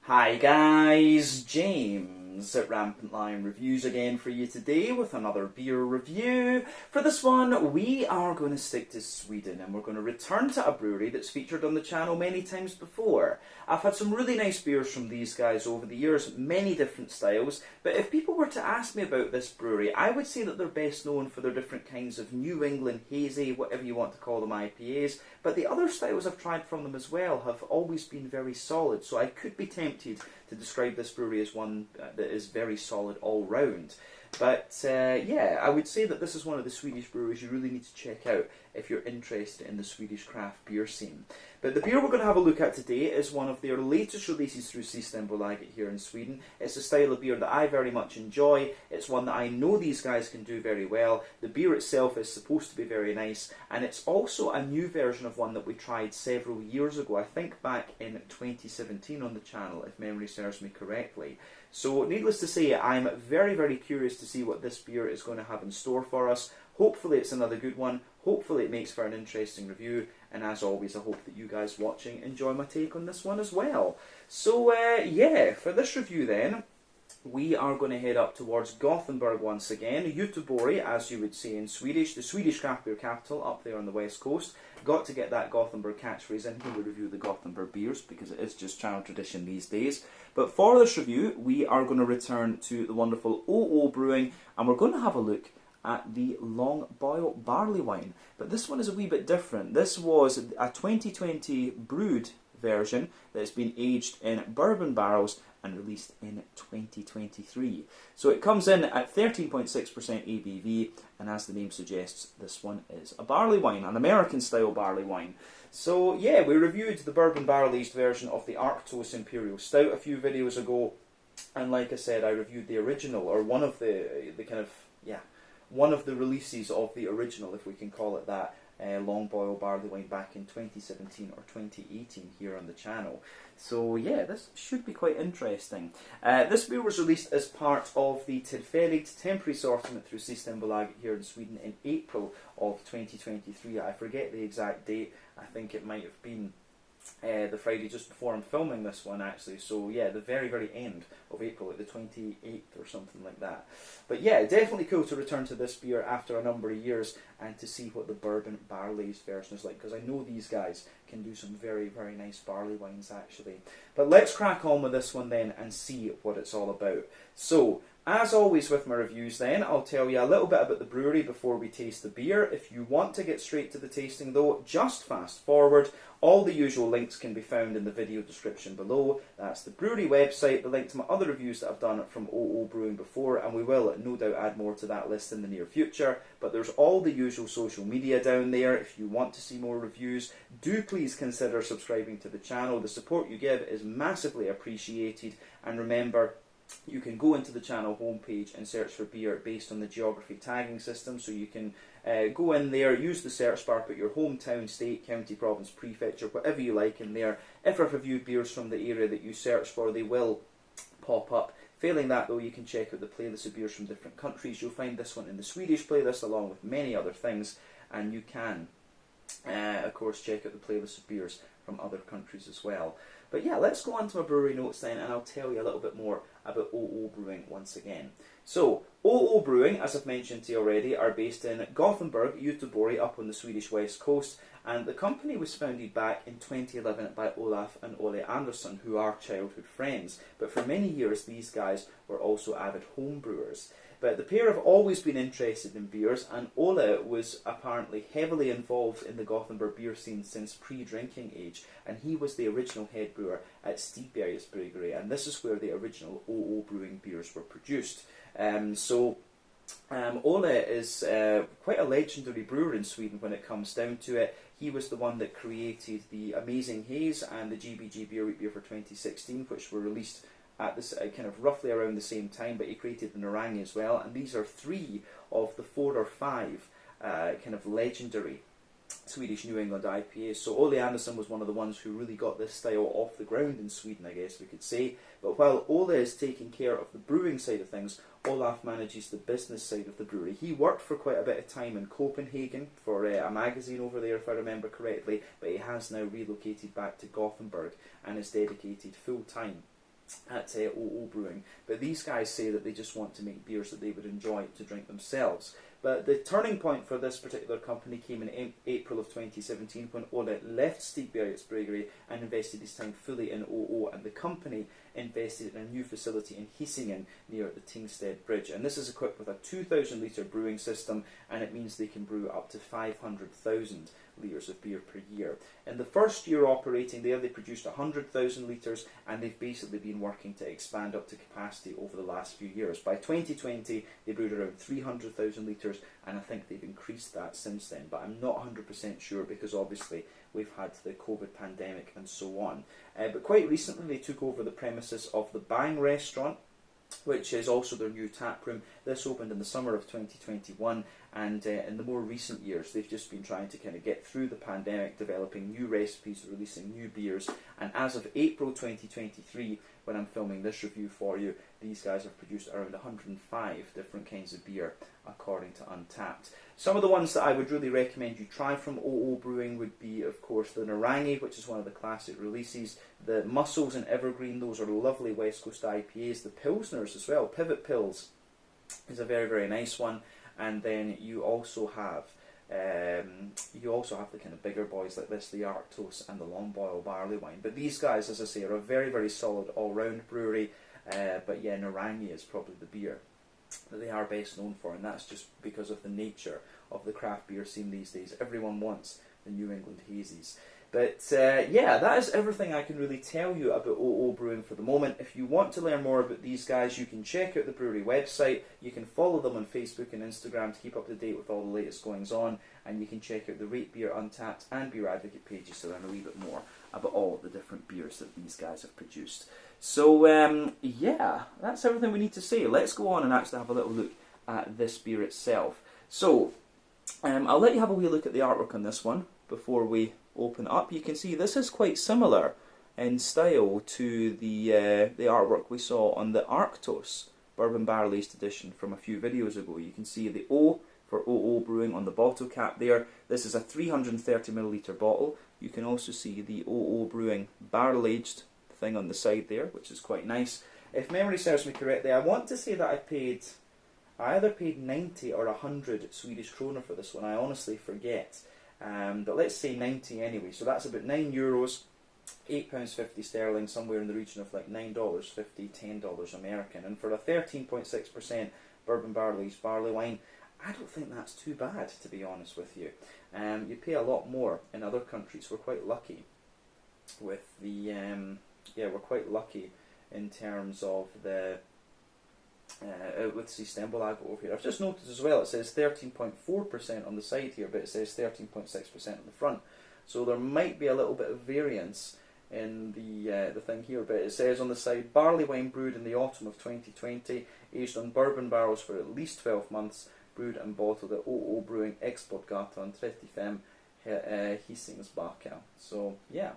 Hi guys, James at Rampant Lion Reviews again for you today with another beer review. For this one, we are going to stick to Sweden and we're going to return to a brewery that's featured on the channel many times before. I've had some really nice beers from these guys over the years, many different styles, but if people were to ask me about this brewery, I would say that they're best known for their different kinds of New England hazy, whatever you want to call them, IPAs, but the other styles I've tried from them as well have always been very solid, so I could be tempted to describe this brewery as one that is very solid all round. But yeah, I would say that this is one of the Swedish breweries you really need to check out if you're interested in the Swedish craft beer scene. But the beer we're going to have a look at today is one of their latest releases through Systembolaget here in Sweden. It's a style of beer that I very much enjoy. It's one that I know these guys can do very well. The beer itself is supposed to be very nice, and it's also a new version of one that we tried several years ago, I think back in 2017 on the channel, if memory serves me correctly. So needless to say, I'm very, very curious to see what this beer is going to have in store for us. Hopefully it's another good one. Hopefully it makes for an interesting review. And as always, I hope that you guys watching enjoy my take on this one as well. So yeah, for this review then, we are going to head up towards Gothenburg once again. Göteborg, as you would say in Swedish, the Swedish craft beer capital up there on the west coast. Got to get that Gothenburg catchphrase in here to review the Gothenburg beers because it is just channel tradition these days. But for this review, we are going to return to the wonderful OO Brewing and we're going to have a look at the Long Boil Barleywine. But this one is a wee bit different. This was a 2020 brewed version that has been aged in bourbon barrels and released in 2023. So it comes in at 13.6% ABV, and as the name suggests, this one is a barley wine, an American style barley wine. So yeah, we reviewed the bourbon barrel aged version of the Arctos Imperial Stout a few videos ago, and like I said, I reviewed the original, or one of the one of the releases of the original, if we can call it that, Long Boil Barley Wine back in 2017 or 2018 here on the channel. So yeah, this should be quite interesting. This beer was released as part of the Tillfälligt temporary assortment through Systembolaget here in Sweden in April of 2023. I forget the exact date. I think it might have been the Friday just before I'm filming this one actually, so yeah, the very, very end of April, like the 28th or something like that. But yeah, definitely cool to return to this beer after a number of years and to see what the bourbon barley aged version is like, because I know these guys can do some very, very nice barley wines actually. But let's crack on with this one then and see what it's all about. So, as always with my reviews then, I'll tell you a little bit about the brewery before we taste the beer. If you want to get straight to the tasting though, just fast forward. All the usual links can be found in the video description below. That's the brewery website, the link to my other reviews that I've done from OO Brewing before, and we will no doubt add more to that list in the near future. But there's all the usual social media down there. If you want to see more reviews, do please consider subscribing to the channel. The support you give is massively appreciated, and remember, you can go into the channel homepage and search for beer based on the geography tagging system, so you can go in there, use the search bar, put your hometown, state, county, province, prefecture, whatever you like in there. If I've reviewed beers from the area that you search for, they will pop up. Failing that though, you can check out the playlist of beers from different countries. You'll find this one in the Swedish playlist along with many other things, and you can of course check out the playlist of beers from other countries as well. But yeah, let's go on to my brewery notes then, and I'll tell you a little bit more about OO Brewing once again. So, OO Brewing, as I've mentioned to you already, are based in Gothenburg, Göteborg, up on the Swedish west coast, and the company was founded back in 2011 by Olaf and Ole Andersson, who are childhood friends. But for many years, these guys were also avid home brewers. But the pair have always been interested in beers, and Ole was apparently heavily involved in the Gothenburg beer scene since pre-drinking age, and he was the original head brewer at Stibergets Brewery, and this is where the original OO Brewing beers were produced. Ole is quite a legendary brewer in Sweden when it comes down to it. He was the one that created the Amazing Haze and the GBG Beer Week beer for 2016, which were released at this kind of roughly around the same time, but he created the Narangi as well, and these are 3 of the 4 or 5 kind of legendary Swedish New England IPAs. So Ole Andersson was one of the ones who really got this style off the ground in Sweden, I guess we could say. But while Ole is taking care of the brewing side of things, Olaf manages the business side of the brewery. He worked for quite a bit of time in Copenhagen for a magazine over there, if I remember correctly, but he has now relocated back to Gothenburg and is dedicated full-time at OO Brewing. But these guys say that they just want to make beers that they would enjoy to drink themselves. But the turning point for this particular company came in April of 2017 when Ole left Stigbergets Brewery and invested his time fully in OO, and the company invested in a new facility in Hisingen near the Tingstedt Bridge. And this is equipped with a 2,000 litre brewing system, and it means they can brew up to 500,000 litres of beer per year. In the first year operating there, they produced 100,000 litres, and they've basically been working to expand up to capacity over the last few years. By 2020, they brewed around 300,000 litres, and I think they've increased that since then, but I'm not 100% sure because obviously we've had the COVID pandemic and so on. But quite recently they took over the premises of the Bang restaurant, which is also their new tap room. This opened in the summer of 2021, and in the more recent years they've just been trying to kind of get through the pandemic, developing new recipes, releasing new beers, and as of April 2023, when I'm filming this review for you, these guys have produced around 105 different kinds of beer according to Untappd. Some of the ones that I would really recommend you try from OO Brewing would be, of course, the Narangi, which is one of the classic releases, the Mussels and Evergreen, those are lovely West Coast IPAs, the Pilsners as well, Pivot Pils is a very, very nice one, and then you also have the kind of bigger boys like this, the Arctos and the Long Boil Barleywine. But these guys, as I say, are a very, very solid all-round brewery, but yeah, Narangi is probably the beer that they are best known for, and that's just because of the nature of the craft beer scene these days. Everyone wants the New England hazies. But yeah, that is everything I can really tell you about OO Brewing for the moment. If you want to learn more about these guys, you can check out the brewery website. You can follow them on Facebook and Instagram to keep up to date with all the latest goings on, and you can check out the Rate Beer, Untappd and Beer Advocate pages to learn a wee bit more about all the different beers that these guys have produced. So yeah, that's everything we need to say. Let's go on and actually have a little look at this beer itself. So I'll let you have a wee look at the artwork on this one before we open it up. You can see this is quite similar in style to the artwork we saw on the Arctos Bourbon Barrel Aged Edition from a few videos ago. You can see the O for OO Brewing on the bottle cap there. This is a 330ml bottle. You can also see the OO Brewing Barrel Aged thing on the side there, which is quite nice. If memory serves me correctly, I want to say that I either paid 90 or 100 Swedish kronor for this one. I honestly forget. But let's say 90 anyway. So that's about €9, £8.50 sterling, somewhere in the region of like $9.50, $10 American. And for a 13.6% bourbon barrel aged barley wine, I don't think that's too bad, to be honest with you. You pay a lot more in other countries. We're quite lucky with the we're quite lucky in terms of the with Systembolaget over here. I've just noticed as well, it says 13.4% on the side here, but it says 13.6% on the front. So there might be a little bit of variance in the thing here, but it says on the side, barley wine brewed in the autumn of 2020, aged on bourbon barrels for at least 12 months, brewed and bottled at OO Brewing Exportgatan 35 Hisingsbacka. So yeah,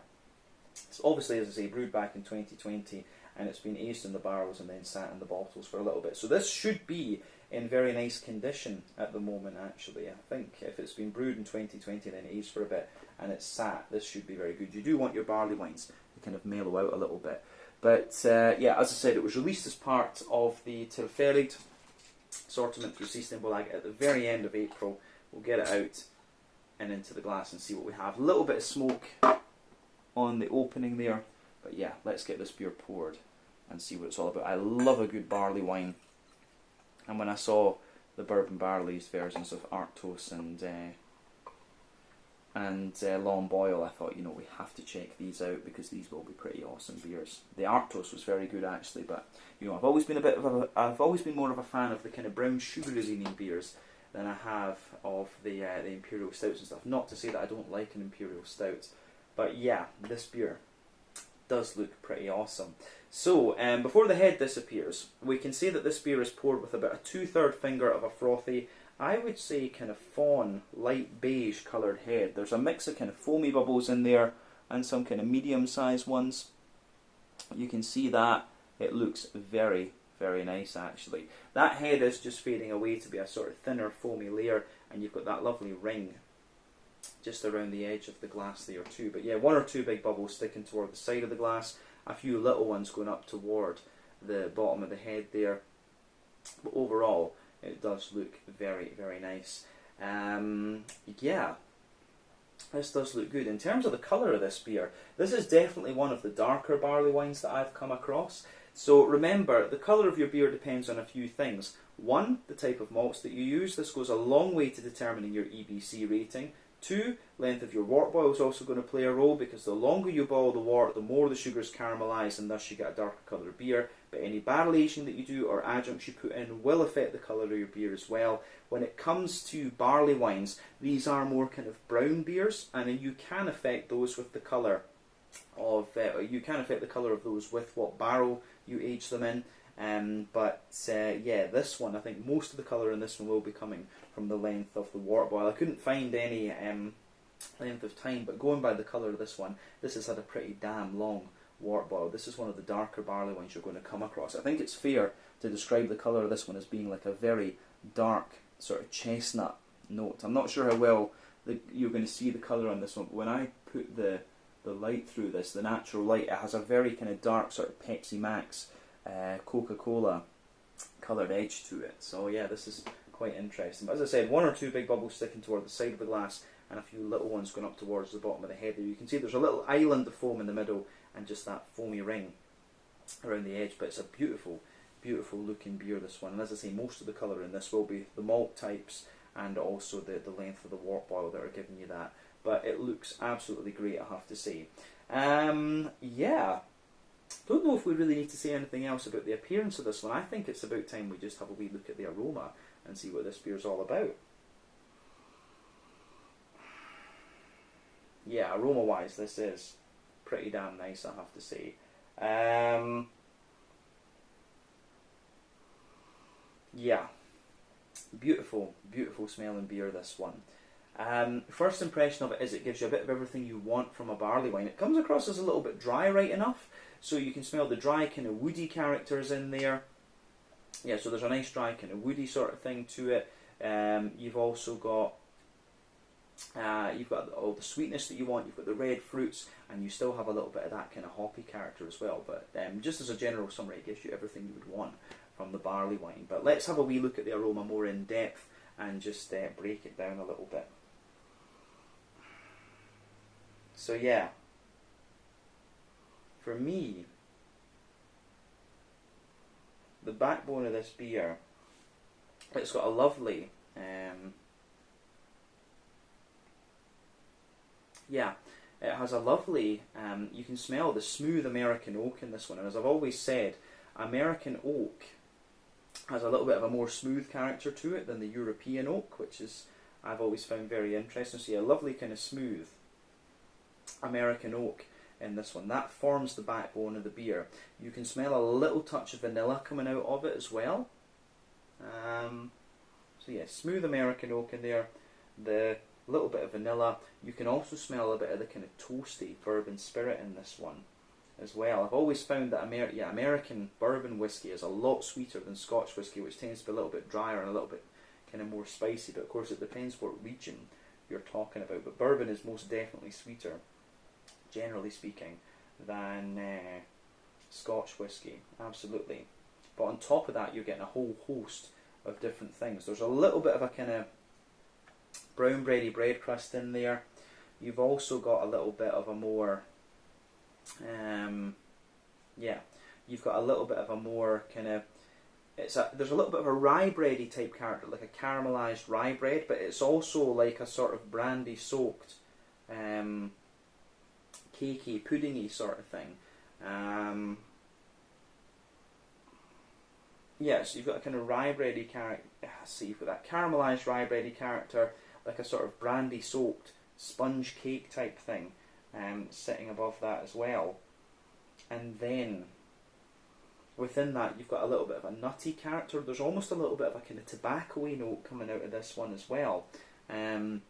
it's obviously, as I say, brewed back in 2020, and it's been aged in the barrels and then sat in the bottles for a little bit. So this should be in very nice condition at the moment, actually. I think if it's been brewed in 2020 and then aged for a bit and it's sat, this should be very good. You do want your barley wines to kind of mellow out a little bit. But yeah, as I said, it was released as part of the Tillfälligt assortment through Systembolaget at the very end of April. We'll get it out and into the glass and see what we have. A little bit of smoke on the opening there. But yeah, let's get this beer poured and see what it's all about. I love a good barley wine, and when I saw the bourbon barrel aged versions of Arctos and Long Boil, I thought, you know, we have to check these out because these will be pretty awesome beers. The Arctos was very good actually, but you know, I've always been more of a fan of the kind of brown sugary leaning beers than I have of the imperial stouts and stuff. Not to say that I don't like an imperial stout, but yeah, this beer does look pretty awesome. So, before the head disappears, we can see that this beer is poured with about a 2/3 finger of a frothy, I would say kind of fawn, light beige coloured head. There's a mix of kind of foamy bubbles in there and some kind of medium-sized ones. You can see that. It looks very, very nice actually. That head is just fading away to be a sort of thinner foamy layer, and you've got that lovely ring just around the edge of the glass there too. But yeah, one or two big bubbles sticking toward the side of the glass. a few little ones going up toward the bottom of the head there. But overall, it does look very, very nice. Yeah, this does look good. In terms of the colour of this beer, this is definitely one of the darker barley wines that I've come across. So remember, the colour of your beer depends on a few things. One, the type of malts that you use. This goes a long way to determining your EBC rating. Two, length of your wort boil is also going to play a role, because the longer you boil the wort, the more the sugars caramelise, and thus you get a darker colour of beer. But any barrel aging that you do or adjuncts you put in will affect the colour of your beer as well. When it comes to barley wines, these are more kind of brown beers, and you can affect those with the colour of those with what barrel you age them in. Yeah, this one, I think most of the colour in this one will be coming from the length of the wort boil. I couldn't find any length of time, but going by the colour of this one, this has had a pretty damn long wort boil. This is one of the darker barley wines you're going to come across. I think it's fair to describe the colour of this one as being like a very dark sort of chestnut note. I'm not sure how well you're going to see the colour on this one, but when I put the light through this, the natural light, it has a very kind of dark sort of Pepsi Max, Coca-Cola coloured edge to it. So yeah, this is quite interesting. But as I said, one or two big bubbles sticking toward the side of the glass, and a few little ones going up towards the bottom of the head there. You can see there's a little island of foam in the middle, and just that foamy ring around the edge. But it's a beautiful, beautiful looking beer, this one. And as I say, most of the colour in this will be the malt types, and also the length of the wort boil that are giving you that. But it looks absolutely great, I have to say. Yeah. Don't know if we really need to say anything else about the appearance of this one. I think it's about time we just have a wee look at the aroma and see what this beer's all about. Yeah, aroma-wise, this is pretty damn nice, I have to say. Yeah, beautiful, beautiful smelling beer, this one. First impression of it is it gives you a bit of everything you want from a barley wine. It comes across as a little bit dry right enough, so you can smell the dry kind of woody characters in there. Yeah, so there's a nice dry kind of woody sort of thing to it. You've also got all the sweetness that you want. You've got the red fruits, and you still have a little bit of that kind of hoppy character as well. But just as a general summary, it gives you everything you would want from the barley wine. But let's have a wee look at the aroma more in depth and just break it down a little bit. So yeah, for me, the backbone of this beer, it's got a lovely, yeah, it has a lovely, you can smell the smooth American oak in this one. And as I've always said, American oak has a little bit of a more smooth character to it than the European oak, which is, I've always found very interesting. So yeah, a lovely kind of smooth American oak in this one. That forms the backbone of the beer. You can smell a little touch of vanilla coming out of it as well. So yeah, smooth American oak in there, the little bit of vanilla. You can also smell a bit of the kind of toasty bourbon spirit in this one as well. I've always found that American bourbon whiskey is a lot sweeter than Scotch whiskey, which tends to be a little bit drier and a little bit kind of more spicy. But of course it depends what region you're talking about. But bourbon is most definitely sweeter, generally speaking, than Scotch whiskey, absolutely. But on top of that, you're getting a whole host of different things. There's a little bit of a kind of brown bready bread crust in there. You've also got a little bit of a more, you've got a little bit of a more kind of, there's a little bit of a rye bready type character, like a caramelised rye bread, but it's also like a sort of brandy soaked, cakey, puddingy sort of thing. Yeah, so you've got a kind of rye bready character. So you've got that caramelised rye bready character, like a sort of brandy soaked sponge cake type thing, sitting above that as well. And then within that, you've got a little bit of a nutty character. There's almost a little bit of a kind of tobacco-y note coming out of this one as well. You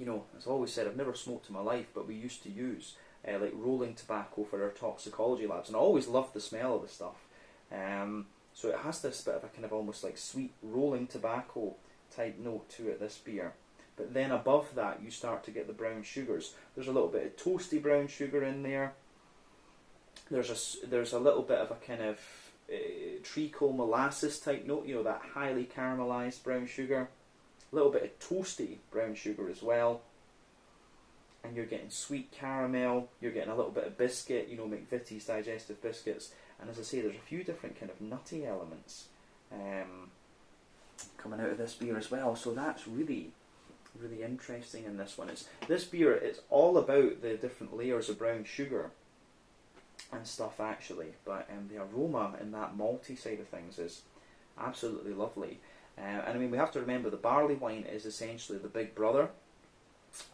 know, as I always said, I've never smoked in my life, but we used to use like rolling tobacco for our toxicology labs, and I always loved the smell of the stuff. So it has this bit of a kind of almost like sweet rolling tobacco type note to it, this beer. But then above that, you start to get the brown sugars. There's a little bit of toasty brown sugar in there. there's a little bit of a kind of treacle molasses type note, you know, that highly caramelized brown sugar, a little bit of toasty brown sugar as well, and you're getting sweet caramel, you're getting a little bit of biscuit, you know, McVitie's digestive biscuits, and as I say, there's a few different kind of nutty elements coming out of this beer as well, so that's really interesting in this one. This beer, it's all about the different layers of brown sugar and stuff actually, but the aroma in that malty side of things is absolutely lovely. And I mean, we have to remember the barley wine is essentially the big brother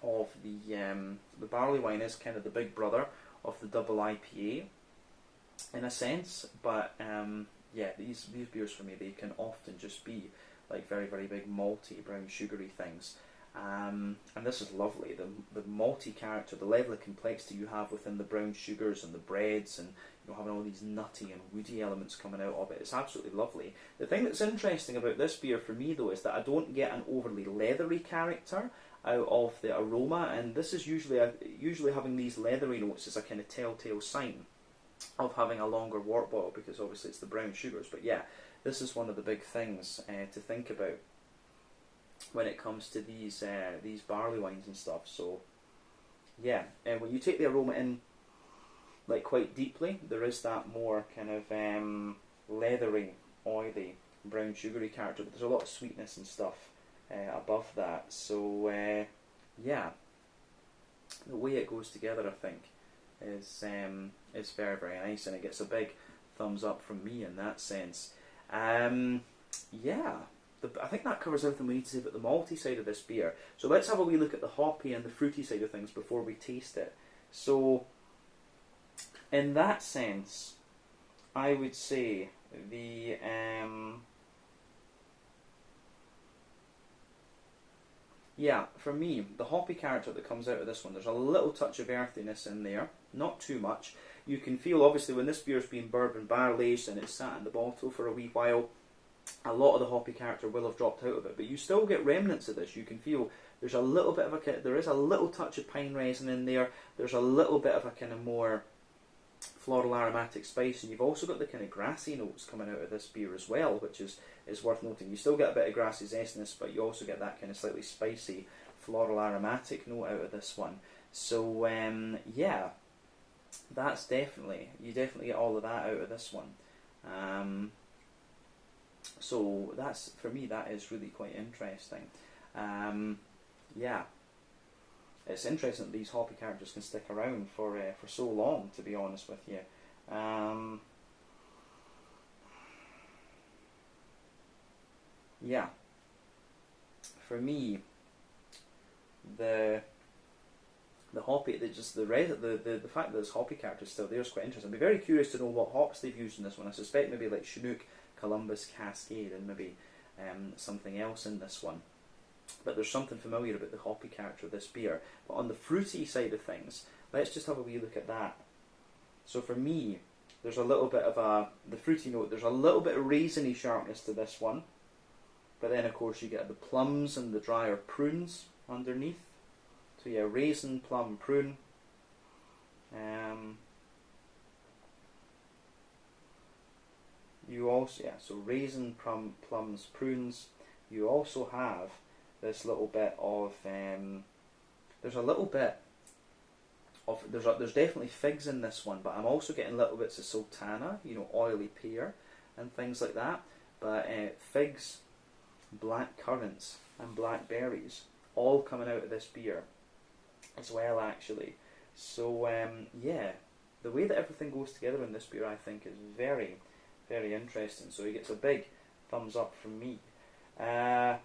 of the barley wine is kind of the big brother of the double IPA in a sense, but yeah, these beers for me, they can often just be like very, very big malty, brown sugary things. And this is lovely. The malty character, the level of complexity you have within the brown sugars and the breads, and you know, having all these nutty and woody elements coming out of it, it's absolutely lovely. The thing that's interesting about this beer for me though is that I don't get an overly leathery character out of the aroma, and this is usually having these leathery notes is a kind of telltale sign of having a longer wort boil, because obviously it's the brown sugars. But yeah, this is one of the big things to think about when it comes to these barley wines and stuff. So yeah, and when you take the aroma in like quite deeply, there is that more kind of leathery, oily, brown sugary character, but there's a lot of sweetness and stuff above that. So yeah, the way it goes together, I think, is very, very nice, and it gets a big thumbs up from me in that sense. Yeah. I think that covers everything we need to say about the malty side of this beer. So let's have a wee look at the hoppy and the fruity side of things before we taste it. So, in that sense, I would say the yeah, for me, the hoppy character that comes out of this one, there's a little touch of earthiness in there, not too much. You can feel, obviously, when this beer's been bourbon barrel aged and it's sat in the bottle for a wee while, a lot of the hoppy character will have dropped out of it, but you still get remnants of this. You can feel there's a little bit of there is a little touch of pine resin in there. There's a little bit of a kind of more floral aromatic spice, and you've also got the kind of grassy notes coming out of this beer as well, which is worth noting. You still get a bit of grassy zestness, but you also get that kind of slightly spicy floral aromatic note out of this one. So yeah, that's you definitely get all of that out of this one. So that's, for me, that is really quite interesting. Yeah, it's interesting that these hoppy characters can stick around for so long, to be honest with you. Yeah, for me, the hoppy, the fact that this hoppy character is still there is quite interesting. I'd be very curious to know what hops they've used in this one. I suspect maybe like Chinook, Columbus, Cascade, and maybe something else in this one. But there's something familiar about the hoppy character of this beer. But on the fruity side of things, let's just have a wee look at that. So for me, there's a little bit of the fruity note, there's a little bit of raisiny sharpness to this one. But then of course you get the plums and the drier prunes underneath. So yeah, raisin, plum, prune. You also, yeah, so raisin, plums, prunes. You also have this little bit of, there's a little bit of, there's definitely figs in this one, but I'm also getting little bits of sultana, you know, oily pear and things like that. But figs, black currants and blackberries all coming out of this beer as well, actually. So yeah, the way that everything goes together in this beer, I think, is very, very interesting. So he gets a big thumbs up from me. Yeah.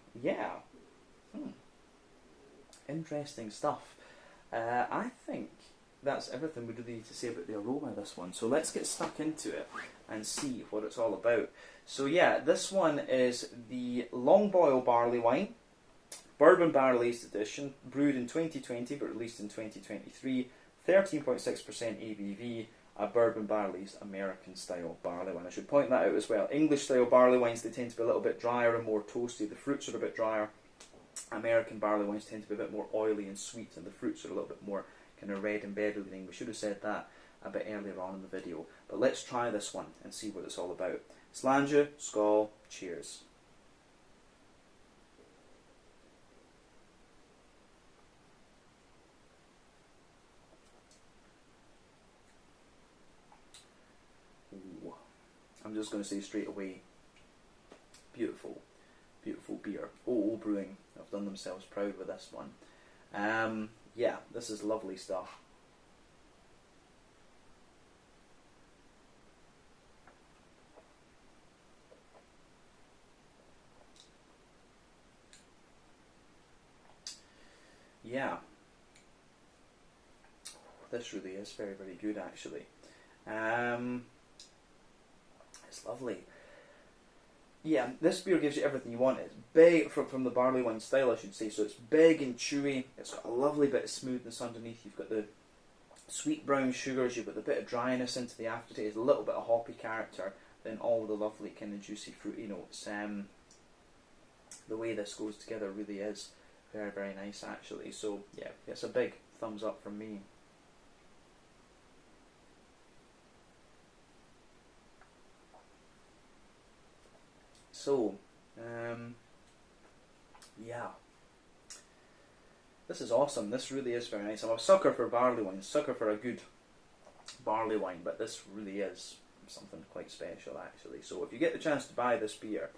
Interesting stuff. I think that's everything we really need to say about the aroma of this one. So let's get stuck into it and see what it's all about. So yeah, this one is the Long Boil Barley Wine, Bourbon Barrel Aged Edition, brewed in 2020 but released in 2023, 13.6% ABV, a Bourbon Barrel Aged American style barley wine. I should point that out as well. English style barley wines, they tend to be a little bit drier and more toasty. The fruits are a bit drier. American barley wines tend to be a bit more oily and sweet, and the fruits are a little bit more kind of red and berry leaning. We should have said that a bit earlier on in the video. But let's try this one and see what it's all about. Slàinte, skål, cheers. Ooh. I'm just going to say straight away, beautiful, beautiful beer. Brewing have done themselves proud with this one. Yeah, this is lovely stuff. Yeah, this really is very, very good actually. It's lovely. Yeah, this beer gives you everything you want. It's big, from the Barleywine style I should say, so it's big and chewy. It's got a lovely bit of smoothness underneath. You've got the sweet brown sugars, you've got the bit of dryness into the aftertaste, a little bit of hoppy character, then all the lovely kind of juicy fruity notes. The way this goes together really is very, very nice actually. So yeah, it's a big thumbs up from me. So, yeah, this is awesome. This really is very nice. I'm a sucker for barley wine, sucker for a good barley wine, but this really is something quite special actually. So if you get the chance to buy this beer,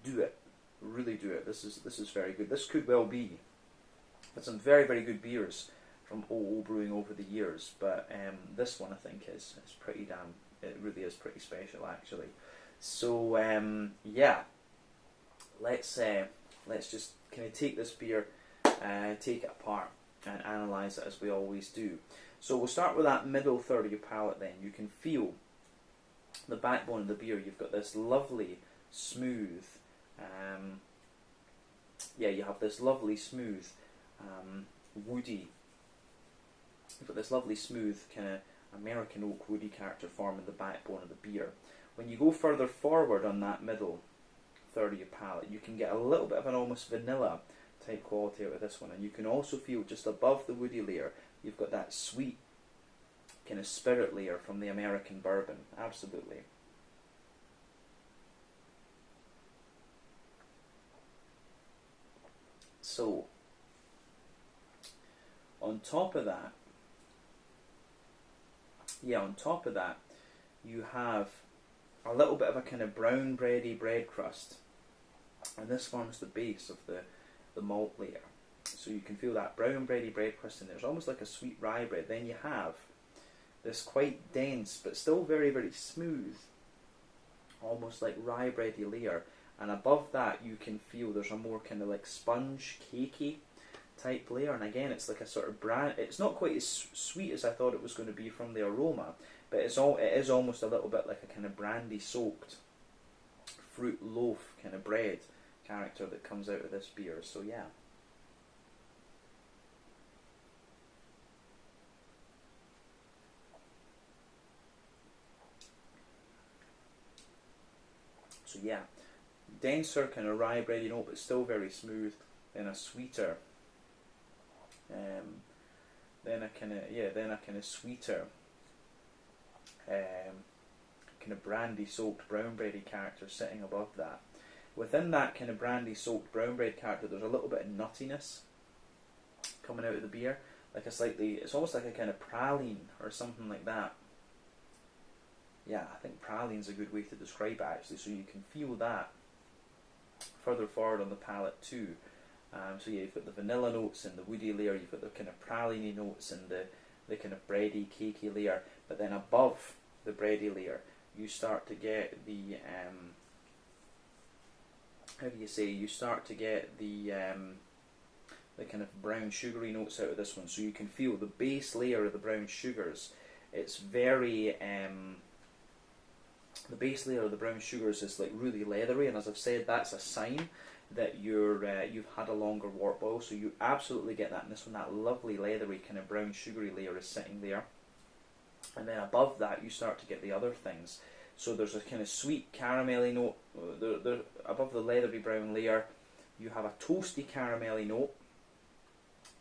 do it. Really do it. This is very good. This could well be some very, very good beers from Brewing over the years, but this one I think is pretty damn. It really is pretty special actually. So yeah, let's just kind of take this beer, take it apart and analyse it as we always do. So we'll start with that middle third of your palate. Then you can feel the backbone of the beer. You've got this lovely smooth. Yeah, you have this lovely smooth woody. You've got this lovely smooth kind of American oak woody character forming the backbone of the beer. When you go further forward on that middle third of your palate, you can get a little bit of an almost vanilla type quality out of this one, and you can also feel just above the woody layer, you've got that sweet kind of spirit layer from the American bourbon. Absolutely. So, on top of that, you have a little bit of a kind of brown bready bread crust, and this forms the base of the malt layer. So you can feel that brown bready bread crust in there. It's almost like a sweet rye bread. Then you have this quite dense but still very, very smooth, almost like rye bready layer, and above that you can feel there's a more kind of like sponge cakey type layer, and again it's like a sort of it's not quite as sweet as I thought it was going to be from the aroma, but it is almost a little bit like a kind of brandy soaked fruit loaf kind of bread character that comes out of this beer. So yeah. So yeah, denser kind of rye bready note, but still very smooth. Then a sweeter, then a kind of sweeter, kind of brandy soaked brown bready character sitting above that. Within that kind of brandy soaked brown bread character, there's a little bit of nuttiness coming out of the beer, like it's almost like a kind of praline or something like that. Yeah, I think praline's a good way to describe it actually. So you can feel that further forward on the palate too. So yeah, you've got the vanilla notes and the woody layer, you've got the kind of praline notes and the kind of bready, cakey layer, but then above the bready layer, you start to get the, you start to get the kind of brown sugary notes out of this one. So you can feel the base layer of the brown sugars, it's very, the base layer of the brown sugars is like really leathery, and as I've said, that's a sign that you've had a longer wort boil, so you absolutely get that in this one. That lovely leathery kind of brown sugary layer is sitting there, and then above that you start to get the other things. So there's a kind of sweet caramelly note above the leathery brown layer. You have a toasty caramelly note,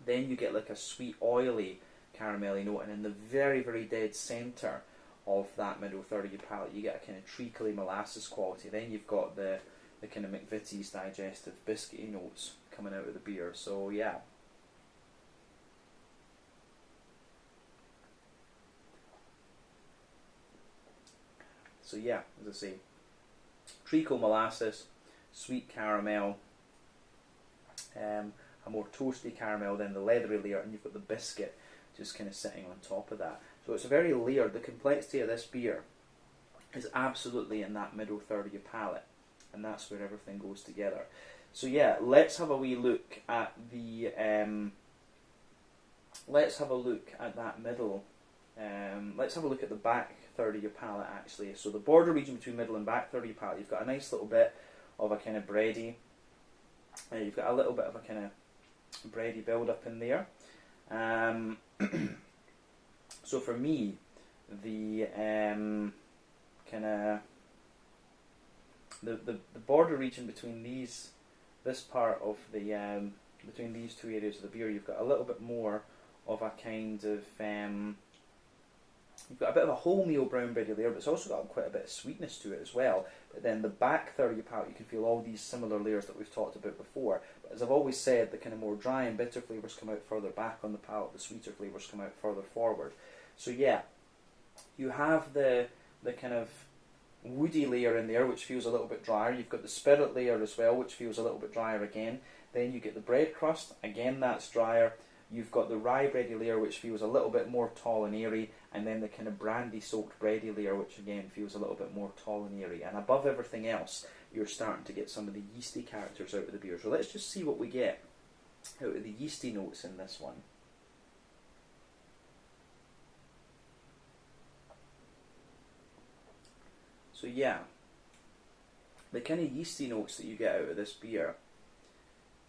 then you get like a sweet oily caramelly note, and in the very, very dead centre of that middle third of your palate, you get a kind of treacly molasses quality. Then you've got the kind of McVitie's digestive biscuity notes coming out of the beer. So yeah. So yeah, as I say, treacle molasses, sweet caramel, a more toasty caramel, then the leathery layer, and you've got the biscuit just kind of sitting on top of that. So it's a very layered. The complexity of this beer is absolutely in that middle third of your palate, and that's where everything goes together. So yeah, let's have a wee look at the let's have a look at that middle. Let's have a look at the back third of your palate actually. So the border region between middle and back third of your palate, you've got a nice little bit of a kind of bready. You've got a little bit of a kind of bready build up in there. So for me, the kind of the border region between this part of the between these two areas of the beer, you've got a little bit more of a kind of you've got a bit of a wholemeal brown bready layer, but it's also got quite a bit of sweetness to it as well. But then the back third of your palate, you can feel all these similar layers that we've talked about before. But as I've always said, the kind of more dry and bitter flavours come out further back on the palate, the sweeter flavours come out further forward. So yeah, you have the kind of woody layer in there, which feels a little bit drier. You've got the spirit layer as well, which feels a little bit drier again. Then you get the bread crust, again that's drier. You've got the rye bready layer, which feels a little bit more tall and airy, and then the kind of brandy-soaked bready layer, which again feels a little bit more tall and airy. And above everything else, you're starting to get some of the yeasty characters out of the beer. So let's just see what we get out of the yeasty notes in this one. So yeah, the kind of yeasty notes that you get out of this beer,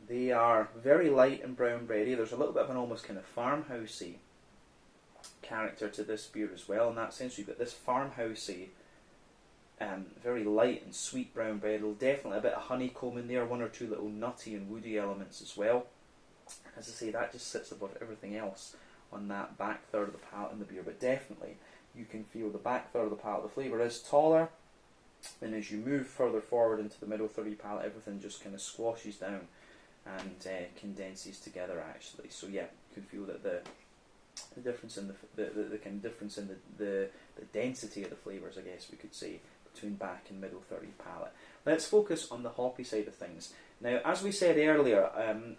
they are very light and brown bready. There's a little bit of an almost kind of farmhousey character to this beer as well. In that sense, you've got this farmhousey, very light and sweet brown bread. Definitely a bit of honeycomb in there, one or two little nutty and woody elements as well. As I say, that just sits above everything else on that back third of the palate in the beer. But definitely, you can feel the back third of the palate. The flavour is taller, and as you move further forward into the middle third of your palate, everything just kind of squashes down and condenses together actually. So yeah, you can feel that the difference in the kind of difference in the density of the flavours, I guess we could say, between back and middle third of your palate. Let's focus on the hoppy side of things. Now, as we said earlier,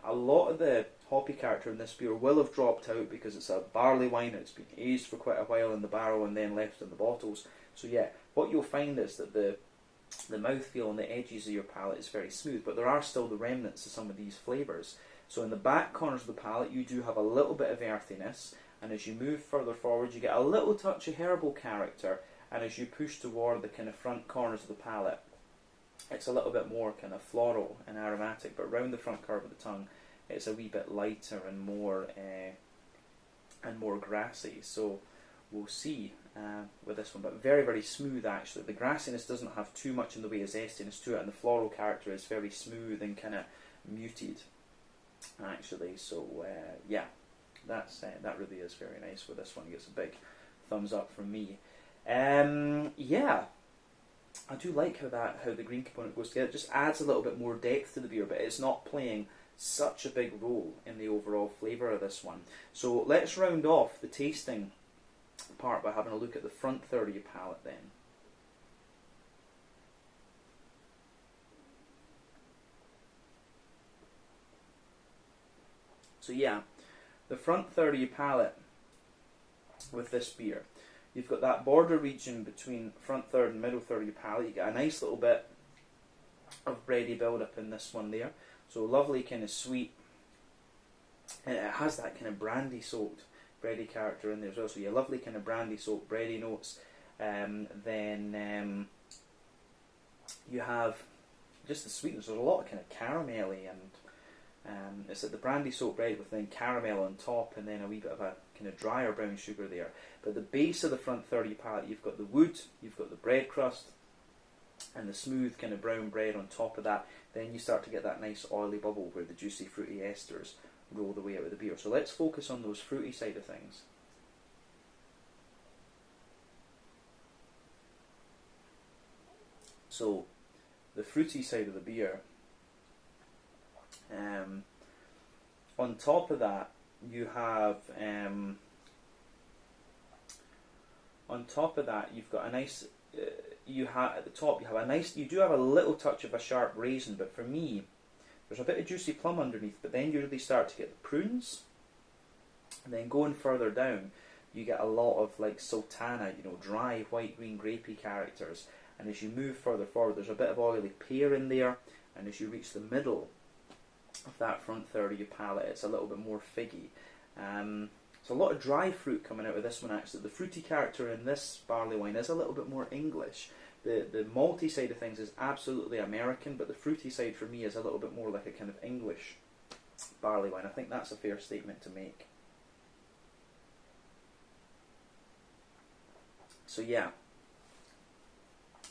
a lot of the hoppy character in this beer will have dropped out because it's a barley wine. It's been aged for quite a while in the barrel and then left in the bottles. So yeah, what you'll find is that the mouthfeel on the edges of your palate is very smooth, but there are still the remnants of some of these flavours. So in the back corners of the palate, you do have a little bit of earthiness, and as you move further forward, you get a little touch of herbal character, and as you push toward the kind of front corners of the palate, it's a little bit more kind of floral and aromatic, but round the front curve of the tongue, it's a wee bit lighter and more grassy. So we'll see with this one, but very, very smooth actually. The grassiness doesn't have too much in the way of zestiness to it, and the floral character is very smooth and kind of muted actually. So yeah, that really is very nice with this one. It gets a big thumbs up from me. Yeah, I do like how the green component goes together. It just adds a little bit more depth to the beer, but it's not playing such a big role in the overall flavour of this one. So let's round off the tasting part by having a look at the front third of your palate then. So yeah, the front third of your palate with this beer, you've got that border region between front third and middle third of your palate. You get a nice little bit of bready build up in this one there. So lovely kind of sweet, and it has that kind of brandy soaked bready character in there as well. So yeah, lovely kind of brandy soaked bready notes. Then you have just the sweetness. There's a lot of kind of caramelly, and it's like the brandy soaked bread with then caramel on top, and then a wee bit of a kind of drier brown sugar there. But the base of the front third of your palate, you've got the wood, you've got the bread crust, and the smooth kind of brown bread on top of that. Then you start to get that nice oily bubble where the juicy fruity esters roll the way out of the beer. So let's focus on those fruity side of things. So the fruity side of the beer. On top of that, you have you've got a nice. You have at the top. You have a nice. You do have a little touch of a sharp raisin, but for me, there's a bit of juicy plum underneath. But then you really start to get the prunes, and then going further down, you get a lot of like sultana, dry white green grapey characters. And as you move further forward, there's a bit of oily pear in there. And as you reach the middle of that front third of your palate, it's a little bit more figgy. So a lot of dry fruit coming out of this one actually. The fruity character in this barley wine is a little bit more English. The malty side of things is absolutely American, but the fruity side for me is a little bit more like a kind of English barley wine. I think that's a fair statement to make. So yeah,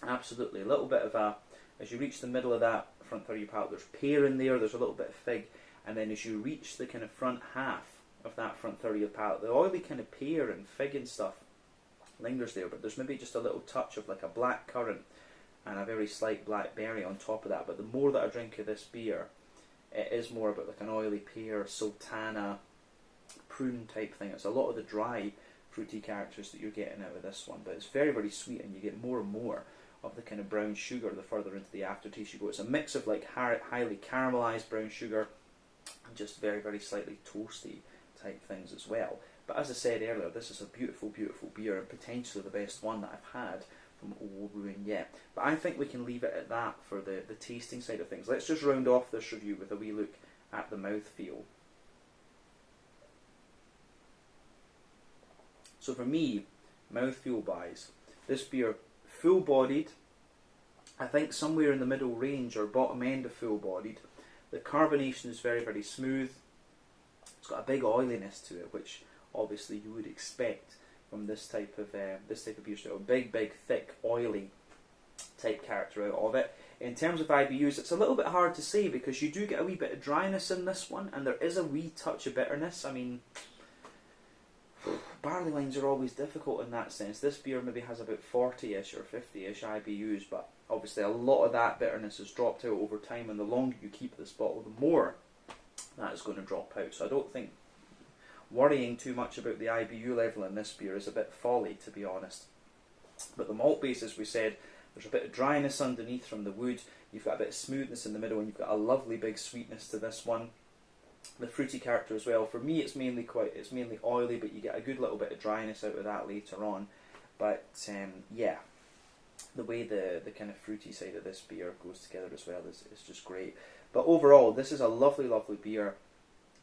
absolutely. A little bit of a, as you reach the middle of that front third of your palate, there's pear in there, there's a little bit of fig, and then as you reach the kind of front half of that front third of your palate, the oily kind of pear and fig and stuff lingers there, but there's maybe just a little touch of like a black currant and a very slight blackberry on top of that. But the more that I drink of this beer, it is more about like an oily pear, sultana, prune type thing. It's a lot of the dry fruity characters that you're getting out of this one, but it's very, very sweet, and you get more and more of the kind of brown sugar the further into the aftertaste you go. It's a mix of like highly caramelized brown sugar and just very, very slightly toasty type things as well. But as I said earlier, this is a beautiful, beautiful beer, and potentially the best one that I've had from OO Brewing yet. But I think we can leave it at that for the tasting side of things. Let's just round off this review with a wee look at the mouthfeel. So for me, mouthfeel wise, this beer, full-bodied, I think somewhere in the middle range or bottom end of full-bodied. The carbonation is very, very smooth. It's got a big oiliness to it, which obviously you would expect from this type of beer style. Big, thick, oily type character out of it. In terms of IBUs, it's a little bit hard to say because you do get a wee bit of dryness in this one, and there is a wee touch of bitterness. I mean, barley wines are always difficult in that sense. This beer maybe has about 40-ish or 50-ish IBUs, but obviously a lot of that bitterness has dropped out over time, and the longer you keep this bottle, the more that is going to drop out. So I don't think worrying too much about the IBU level in this beer is a bit folly, to be honest. But the malt base, as we said, there's a bit of dryness underneath from the wood, you've got a bit of smoothness in the middle, and you've got a lovely big sweetness to this one. The fruity character as well. For me, it's mainly oily, but you get a good little bit of dryness out of that later on. But yeah, the way the kind of fruity side of this beer goes together as well is just great. But overall, this is a lovely, lovely beer.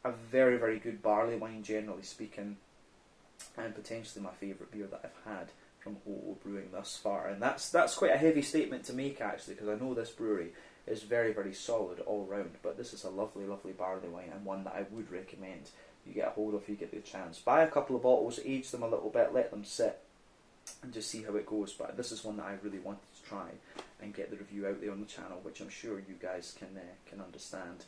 A very, very good barley wine, generally speaking, and potentially my favourite beer that I've had from OO Brewing thus far. And that's quite a heavy statement to make, actually, because I know this brewery is very, very solid all round. But this is a lovely, lovely barley wine, and one that I would recommend you get a hold of if you get the chance. Buy a couple of bottles, age them a little bit, let them sit, and just see how it goes. But this is one that I really wanted to try and get the review out there on the channel, which I'm sure you guys can understand.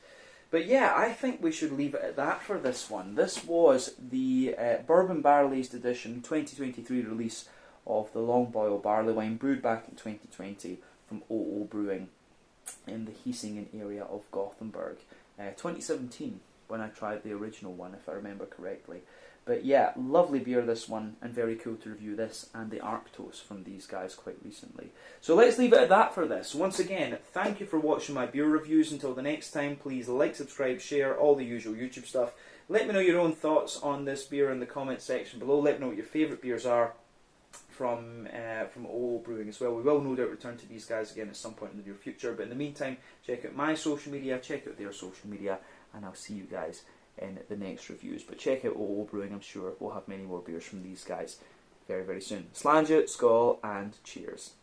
But yeah, I think we should leave it at that for this one. This was the Bourbon Barrel Aged Edition 2023 release of the Long Boil Barley Wine, brewed back in 2020 from OO Brewing in the Hiesingen area of Gothenburg. 2017 when I tried the original one, if I remember correctly. But yeah, lovely beer this one, and very cool to review this and the Arctos from these guys quite recently. So let's leave it at that for this. Once again, thank you for watching my beer reviews. Until the next time, please like, subscribe, share, all the usual YouTube stuff. Let me know your own thoughts on this beer in the comments section below. Let me know what your favourite beers are from OO Brewing as well. We will no doubt return to these guys again at some point in the near future. But in the meantime, check out my social media, check out their social media, and I'll see you guys in the next reviews. But check out OO Brewing, I'm sure we'll have many more beers from these guys very, very soon. Slàinte, skål, and cheers.